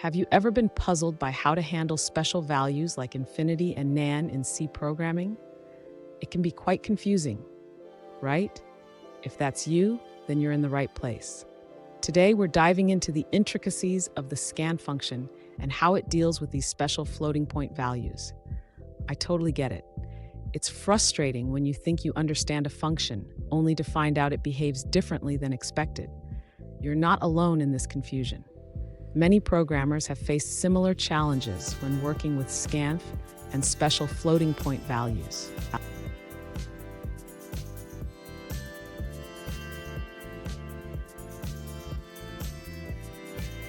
Have you ever been puzzled by how to handle special values like infinity and nan in C programming? It can be quite confusing, right? If that's you, then you're in the right place. Today, we're diving into the intricacies of the scan function and how it deals with these special floating point values. I totally get it. It's frustrating when you think you understand a function, only to find out it behaves differently than expected. You're not alone in this confusion. Many programmers have faced similar challenges when working with scanf and special floating point values.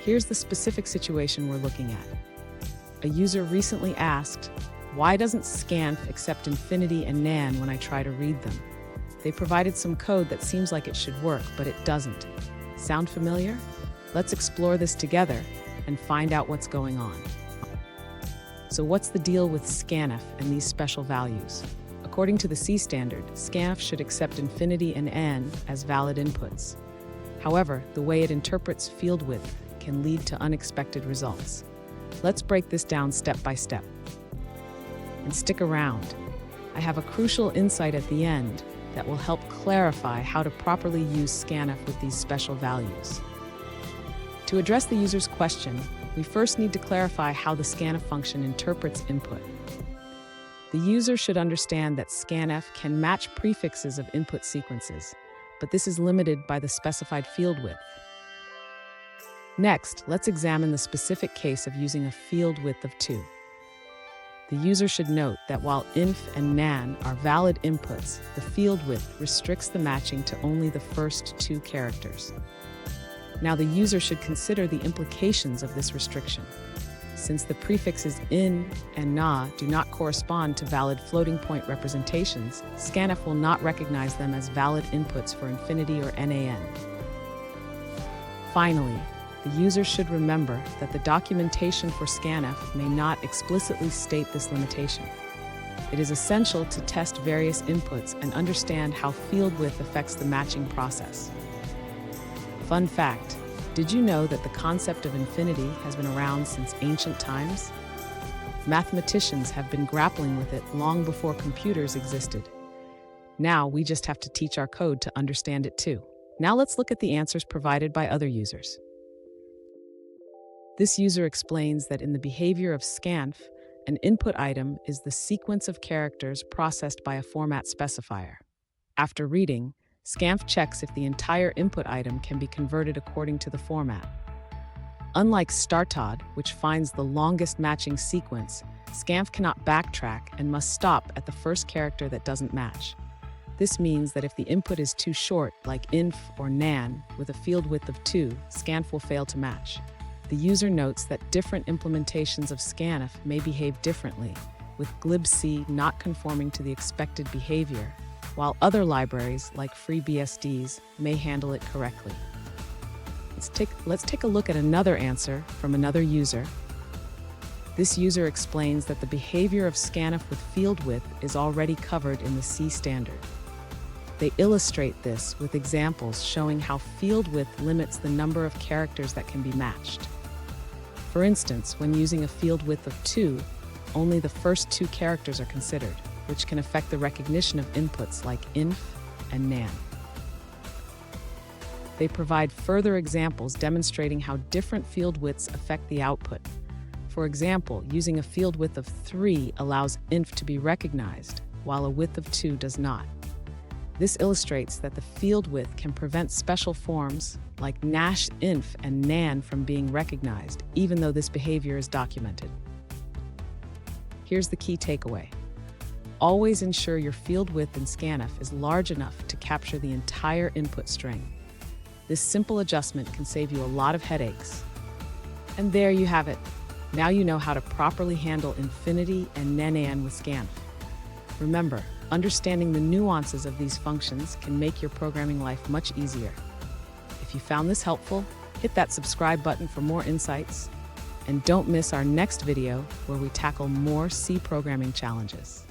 Here's the specific situation we're looking at. A user recently asked, "Why doesn't scanf accept infinity and nan when I try to read them?" They provided some code that seems like it should work, but it doesn't. Sound familiar? Let's explore this together and find out what's going on. So what's the deal with scanf and these special values? According to the C standard, scanf should accept infinity and n as valid inputs. However, the way it interprets field width can lead to unexpected results. Let's break this down step by step. And stick around. I have a crucial insight at the end that will help clarify how to properly use scanf with these special values. To address the user's question, we first need to clarify how the scanf function interprets input. The user should understand that scanf can match prefixes of input sequences, but this is limited by the specified field width. Next, let's examine the specific case of using a field width of 2. The user should note that while inf and nan are valid inputs, the field width restricts the matching to only the first 2 characters. Now the user should consider the implications of this restriction. Since the prefixes in and na do not correspond to valid floating point representations, scanf will not recognize them as valid inputs for infinity or nan. Finally, the user should remember that the documentation for scanf may not explicitly state this limitation. It is essential to test various inputs and understand how field width affects the matching process. Fun fact, did you know that the concept of infinity has been around since ancient times? Mathematicians have been grappling with it long before computers existed. Now we just have to teach our code to understand it too. Now let's look at the answers provided by other users. This user explains that in the behavior of scanf, an input item is the sequence of characters processed by a format specifier. After reading, scanf checks if the entire input item can be converted according to the format. Unlike startod, which finds the longest matching sequence, scanf cannot backtrack and must stop at the first character that doesn't match. This means that if the input is too short, like inf or nan, with a field width of 2, scanf will fail to match. The user notes that different implementations of scanf may behave differently, with glibc not conforming to the expected behavior, while other libraries, like FreeBSDs, may handle it correctly. Let's take a look at another answer from another user. This user explains that the behavior of scanf with field width is already covered in the C standard. They illustrate this with examples showing how field width limits the number of characters that can be matched. For instance, when using a field width of 2, only the first 2 characters are considered, which can affect the recognition of inputs like inf and nan. They provide further examples demonstrating how different field widths affect the output. For example, using a field width of 3 allows inf to be recognized, while a width of 2 does not. This illustrates that the field width can prevent special forms like nash inf and nan from being recognized, even though this behavior is documented. Here's the key takeaway. Always ensure your field width in scanf is large enough to capture the entire input string. This simple adjustment can save you a lot of headaches. And there you have it. Now you know how to properly handle infinity and nan with scanf. Remember, understanding the nuances of these functions can make your programming life much easier. If you found this helpful, hit that subscribe button for more insights. And don't miss our next video where we tackle more C programming challenges.